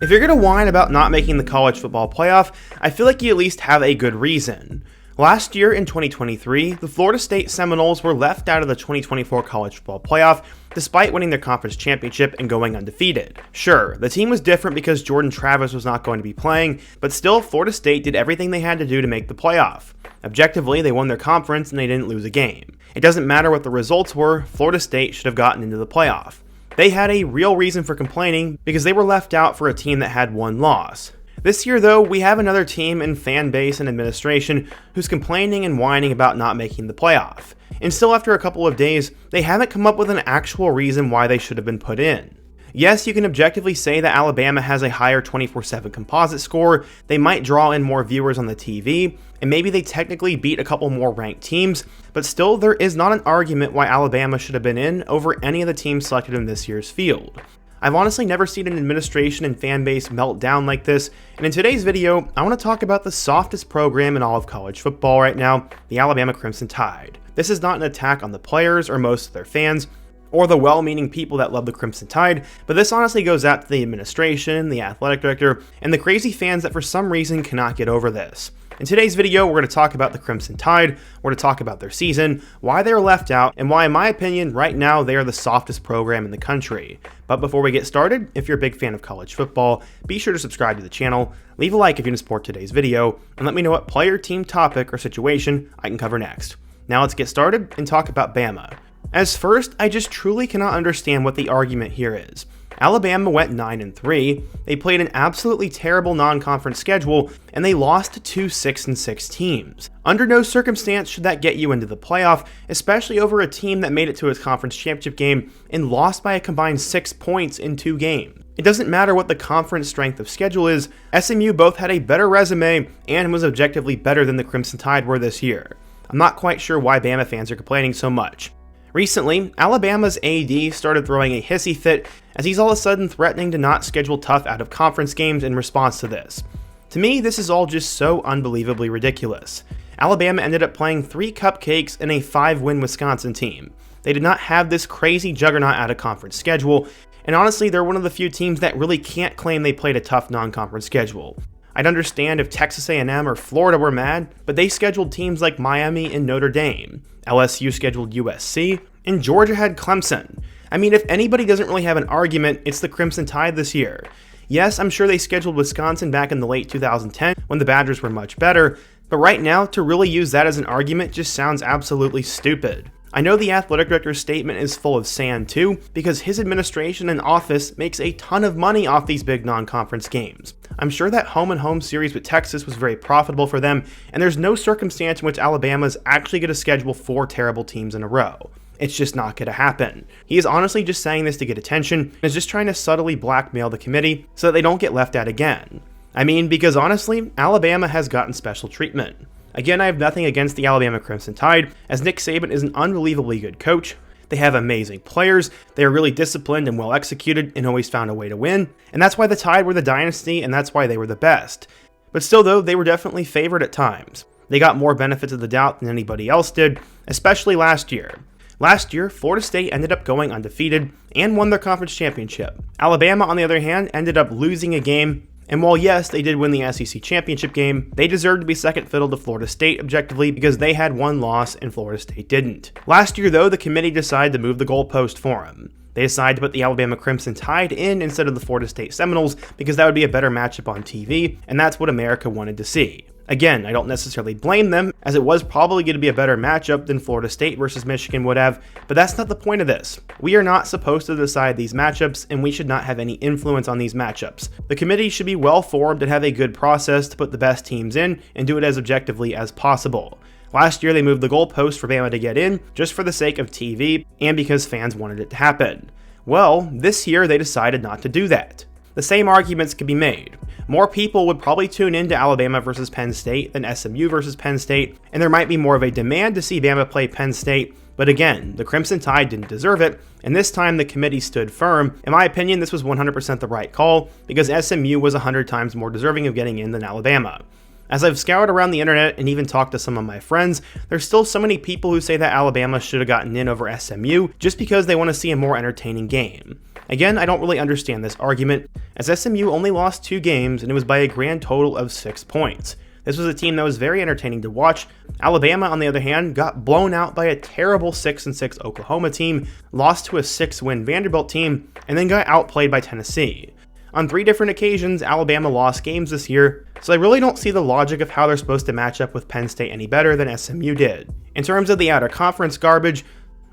If you're going to whine about not making the college football playoff, I feel like you at least have a good reason. Last year in 2023, the Florida State Seminoles were left out of the 2024 college football playoff despite winning their conference championship and going undefeated. Sure, the team was different because Jordan Travis was not going to be playing, but still Florida State did everything they had to do to make the playoff. Objectively, they won their conference and they didn't lose a game. It doesn't matter what the results were, Florida State should have gotten into the playoff. They had a real reason for complaining because they were left out for a team that had one loss. This year though, we have another team in fan base and administration who's complaining and whining about not making the playoff. And still after a couple of days, they haven't come up with an actual reason why they should have been put in. Yes, you can objectively say that Alabama has a higher 24/7 composite score, they might draw in more viewers on the TV, and maybe they technically beat a couple more ranked teams, but still there is not an argument why Alabama should have been in over any of the teams selected in this year's field. I've honestly never seen an administration and fan base meltdown like this, and in today's video, I want to talk about the softest program in all of college football right now, the Alabama Crimson Tide. This is not an attack on the players or most of their fans, or the well-meaning people that love the Crimson Tide, but this honestly goes out to the administration, the athletic director, and the crazy fans that for some reason cannot get over this. In today's video, we're going to talk about the Crimson Tide, we're going to talk about their season, why they were left out, and why in my opinion, right now, they are the softest program in the country. But before we get started, if you're a big fan of college football, be sure to subscribe to the channel, leave a like if you want to support today's video, and let me know what player, team, topic, or situation I can cover next. Now let's get started and talk about Bama. As first, I just truly cannot understand what the argument here is. Alabama went 9-3, they played an absolutely terrible non-conference schedule, and they lost to two 6-6 teams. Under no circumstance should that get you into the playoff, especially over a team that made it to its conference championship game and lost by a combined 6 points in 2 games. It doesn't matter what the conference strength of schedule is, SMU both had a better resume and was objectively better than the Crimson Tide were this year. I'm not quite sure why Bama fans are complaining so much. Recently, Alabama's AD started throwing a hissy fit as he's all of a sudden threatening to not schedule tough out-of-conference games in response to this. To me, this is all just so unbelievably ridiculous. Alabama ended up playing 3 cupcakes and a 5-win Wisconsin team. They did not have this crazy juggernaut out-of-conference schedule, and honestly, they're one of the few teams that really can't claim they played a tough non-conference schedule. I'd understand if Texas A&M or Florida were mad, but they scheduled teams like Miami and Notre Dame. LSU scheduled USC, and Georgia had Clemson. I mean, if anybody doesn't really have an argument, it's the Crimson Tide this year. Yes, I'm sure they scheduled Wisconsin back in the late 2010 when the Badgers were much better, but right now, to really use that as an argument just sounds absolutely stupid. I know the athletic director's statement is full of sand too, because his administration and office makes a ton of money off these big non-conference games. I'm sure that home-and-home series with Texas was very profitable for them, and there's no circumstance in which Alabama is actually going to schedule 4 terrible teams in a row. It's just not going to happen. He is honestly just saying this to get attention, and is just trying to subtly blackmail the committee so that they don't get left out again. I mean, because honestly, Alabama has gotten special treatment. Again, I have nothing against the Alabama Crimson Tide, as Nick Saban is an unbelievably good coach. They have amazing players, they are really disciplined and well executed and always found a way to win, and that's why the Tide were the dynasty and that's why they were the best. But still though, they were definitely favored at times. They got more benefits of the doubt than anybody else did, especially last year. Last year, Florida State ended up going undefeated and won their conference championship. Alabama, on the other hand, ended up losing a game, and while yes, they did win the SEC championship game, they deserved to be second fiddle to Florida State objectively because they had one loss and Florida State didn't. Last year though, the committee decided to move the goalpost for them. They decided to put the Alabama Crimson Tide in instead of the Florida State Seminoles because that would be a better matchup on TV, and that's what America wanted to see. Again, I don't necessarily blame them, as it was probably going to be a better matchup than Florida State versus Michigan would have, but that's not the point of this. We are not supposed to decide these matchups, and we should not have any influence on these matchups. The committee should be well formed and have a good process to put the best teams in and do it as objectively as possible. Last year, they moved the goalpost for Bama to get in just for the sake of TV and because fans wanted it to happen. Well, this year they decided not to do that. The same arguments could be made. More people would probably tune into Alabama versus Penn State than SMU versus Penn State, and there might be more of a demand to see Bama play Penn State, but again, the Crimson Tide didn't deserve it, and this time the committee stood firm. In my opinion, this was 100% the right call, because SMU was 100 times more deserving of getting in than Alabama. As I've scoured around the internet and even talked to some of my friends, there's still so many people who say that Alabama should have gotten in over SMU just because they want to see a more entertaining game. Again, I don't really understand this argument, as SMU only lost 2 games and it was by a grand total of 6 points. This was a team that was very entertaining to watch. Alabama, on the other hand, got blown out by a terrible 6-6 Oklahoma team, lost to a 6-win Vanderbilt team, and then got outplayed by Tennessee. On 3 different occasions, Alabama lost games this year, so I really don't see the logic of how they're supposed to match up with Penn State any better than SMU did. In terms of the outer conference garbage,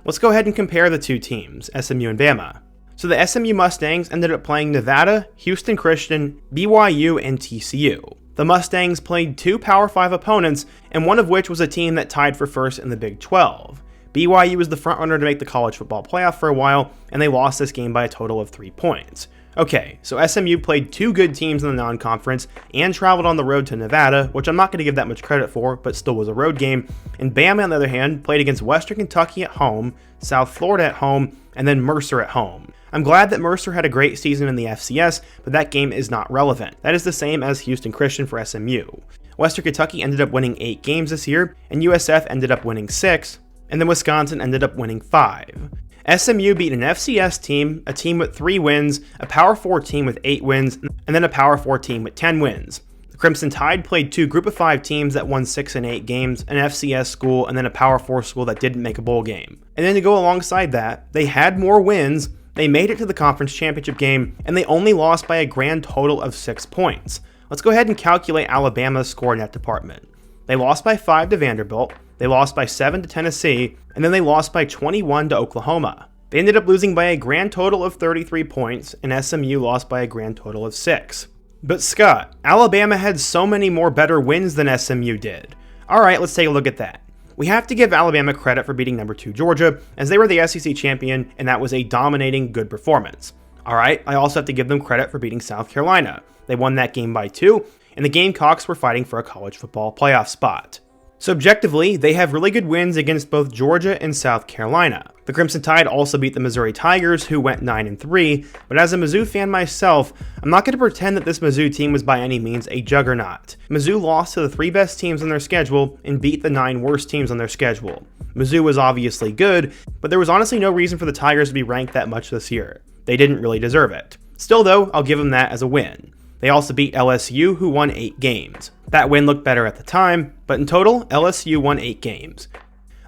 let's go ahead and compare the 2 teams, SMU and Bama. So the SMU Mustangs ended up playing Nevada, Houston Christian, BYU, and TCU. The Mustangs played 2 Power 5 opponents, and one of which was a team that tied for first in the Big 12. BYU was the frontrunner to make the college football playoff for a while, and they lost this game by a total of 3 points. Okay, so SMU played 2 good teams in the non-conference and traveled on the road to Nevada, which I'm not going to give that much credit for, but still was a road game. And Bama, on the other hand, played against Western Kentucky at home, South Florida at home, and then Mercer at home. I'm glad that Mercer had a great season in the FCS, but that game is not relevant. That is the same as Houston Christian for SMU. Western Kentucky ended up winning 8 games this year, and USF ended up winning 6, and then Wisconsin ended up winning 5. SMU beat an FCS team, a team with 3 wins, a Power 4 team with 8 wins, and then a Power 4 team with 10 wins. The Crimson Tide played 2 Group of 5 teams that won 6 and 8 games, an FCS school, and then a Power 4 school that didn't make a bowl game. And then to go alongside that, they had more wins, they made it to the conference championship game, and they only lost by a grand total of 6 points. Let's go ahead and calculate Alabama's score in that department. They lost by 5 to Vanderbilt, they lost by 7 to Tennessee, and then they lost by 21 to Oklahoma. They ended up losing by a grand total of 33 points, and SMU lost by a grand total of 6. But Scott, Alabama had so many more better wins than SMU did. Alright, let's take a look at that. We have to give Alabama credit for beating number 2 Georgia, as they were the SEC champion, and that was a dominating, good performance. Alright, I also have to give them credit for beating South Carolina. They won that game by 2, and the Gamecocks were fighting for a college football playoff spot. So objectively, they have really good wins against both Georgia and South Carolina. The Crimson Tide also beat the Missouri Tigers, who went 9-3, but as a Mizzou fan myself, I'm not going to pretend that this Mizzou team was by any means a juggernaut. Mizzou lost to the 3 best teams on their schedule and beat the 9 worst teams on their schedule. Mizzou was obviously good, but there was honestly no reason for the Tigers to be ranked that much this year. They didn't really deserve it. Still though, I'll give them that as a win. They also beat LSU, who won 8 games. That win looked better at the time, but in total, LSU won 8 games.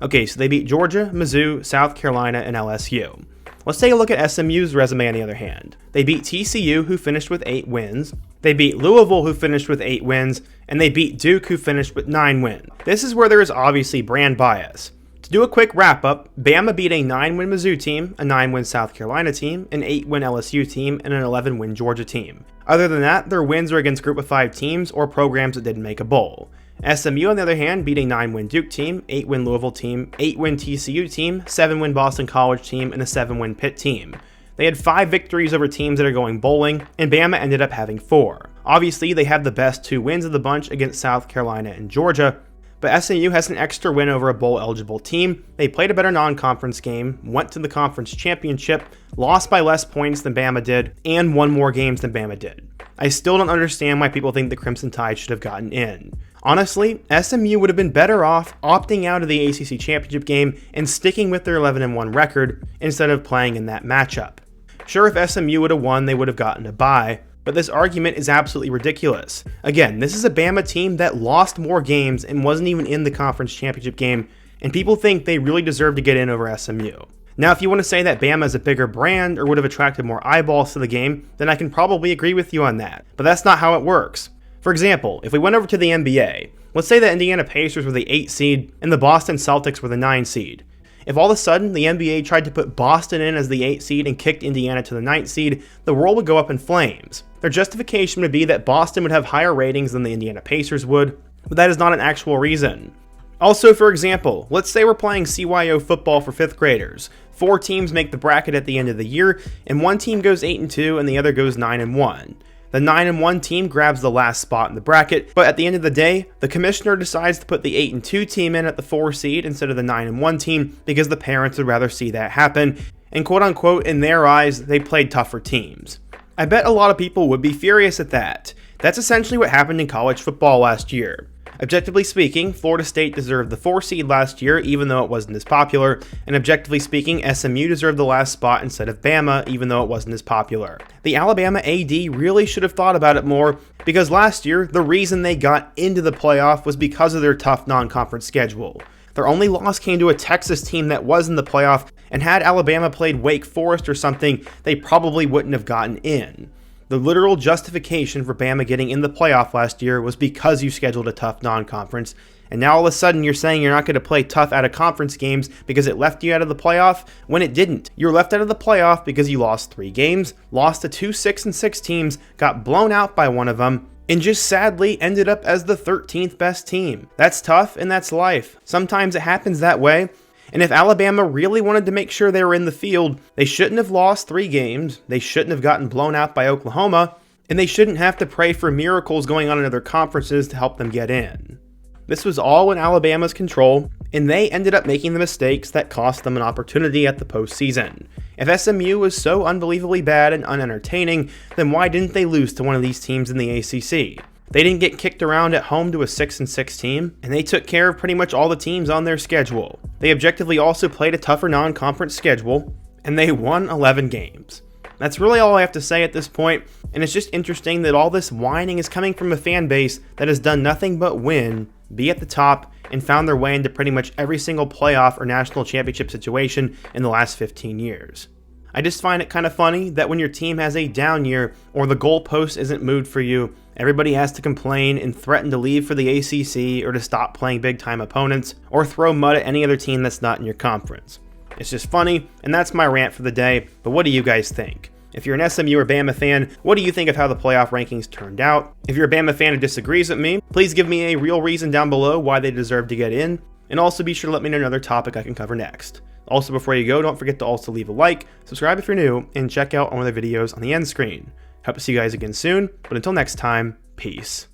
Okay, so they beat Georgia, Mizzou, South Carolina, and LSU. Let's take a look at SMU's resume on the other hand. They beat TCU, who finished with 8 wins. They beat Louisville, who finished with 8 wins. And they beat Duke, who finished with 9 wins. This is where there is obviously brand bias. To do a quick wrap-up, Bama beat a 9-win Mizzou team, a 9-win South Carolina team, an 8-win LSU team, and an 11-win Georgia team. Other than that, their wins are against Group of 5 teams or programs that didn't make a bowl. SMU, on the other hand, beat a 9-win Duke team, 8-win Louisville team, 8-win TCU team, 7-win Boston College team, and a 7-win Pitt team. They had 5 victories over teams that are going bowling, and Bama ended up having 4. Obviously, they had the best 2 wins of the bunch against South Carolina and Georgia, but SMU has an extra win over a bowl-eligible team. They played a better non-conference game, went to the conference championship, lost by less points than Bama did, and won more games than Bama did. I still don't understand why people think the Crimson Tide should have gotten in. Honestly, SMU would have been better off opting out of the ACC championship game and sticking with their 11-1 record instead of playing in that matchup. Sure, if SMU would have won, they would have gotten a bye, but this argument is absolutely ridiculous. Again, this is a Bama team that lost more games and wasn't even in the conference championship game, and people think they really deserve to get in over SMU. Now, if you want to say that Bama is a bigger brand or would have attracted more eyeballs to the game, then I can probably agree with you on that, but that's not how it works. For example, if we went over to the NBA, let's say the Indiana Pacers were the 8 seed and the Boston Celtics were the 9 seed. If all of a sudden the NBA tried to put Boston in as the 8 seed and kicked Indiana to the 9 seed, the world would go up in flames. Their justification would be that Boston would have higher ratings than the Indiana Pacers would, but that is not an actual reason. Also, for example, let's say we're playing CYO football for 5th graders. 4 teams make the bracket at the end of the year, and one team goes 8-2 and the other goes 9-1. The 9-1 team grabs the last spot in the bracket, but at the end of the day, the commissioner decides to put the 8-2 team in at the 4 seed instead of the 9-1 team because the parents would rather see that happen, and quote unquote, in their eyes, they played tougher teams. I bet a lot of people would be furious at that. That's essentially what happened in college football last year. Objectively speaking, Florida State deserved the 4 seed last year, even though it wasn't as popular, and objectively speaking, SMU deserved the last spot instead of Bama, even though it wasn't as popular. The Alabama AD really should have thought about it more, because last year, the reason they got into the playoff was because of their tough non-conference schedule. Their only loss came to a Texas team that was in the playoff, and had Alabama played Wake Forest or something, they probably wouldn't have gotten in. The literal justification for Bama getting in the playoff last year was because you scheduled a tough non-conference, and now all of a sudden you're saying you're not going to play tough out-of-conference games because it left you out of the playoff, when it didn't. You were left out of the playoff because you lost 3 games, lost to 2 6-6 teams, got blown out by one of them, and just sadly ended up as the 13th best team. That's tough, and that's life. Sometimes it happens that way. And if Alabama really wanted to make sure they were in the field, they shouldn't have lost 3 games, they shouldn't have gotten blown out by Oklahoma, and they shouldn't have to pray for miracles going on in other conferences to help them get in. This was all in Alabama's control, and they ended up making the mistakes that cost them an opportunity at the postseason. If SMU was so unbelievably bad and unentertaining, then why didn't they lose to one of these teams in the ACC? They didn't get kicked around at home to a 6-6 team, and they took care of pretty much all the teams on their schedule. They objectively also played a tougher non-conference schedule, and they won 11 games. That's really all I have to say at this point, and it's just interesting that all this whining is coming from a fan base that has done nothing but win, be at the top, and found their way into pretty much every single playoff or national championship situation in the last 15 years. I just find it kind of funny that when your team has a down year or the goalpost isn't moved for you, everybody has to complain and threaten to leave for the ACC or to stop playing big-time opponents or throw mud at any other team that's not in your conference. It's just funny, and that's my rant for the day, but what do you guys think? If you're an SMU or Bama fan, what do you think of how the playoff rankings turned out? If you're a Bama fan who disagrees with me, please give me a real reason down below why they deserve to get in, and also be sure to let me know another topic I can cover next. Also, before you go, don't forget to also leave a like, subscribe if you're new, and check out one of the videos on the end screen. Hope to see you guys again soon, but until next time, peace.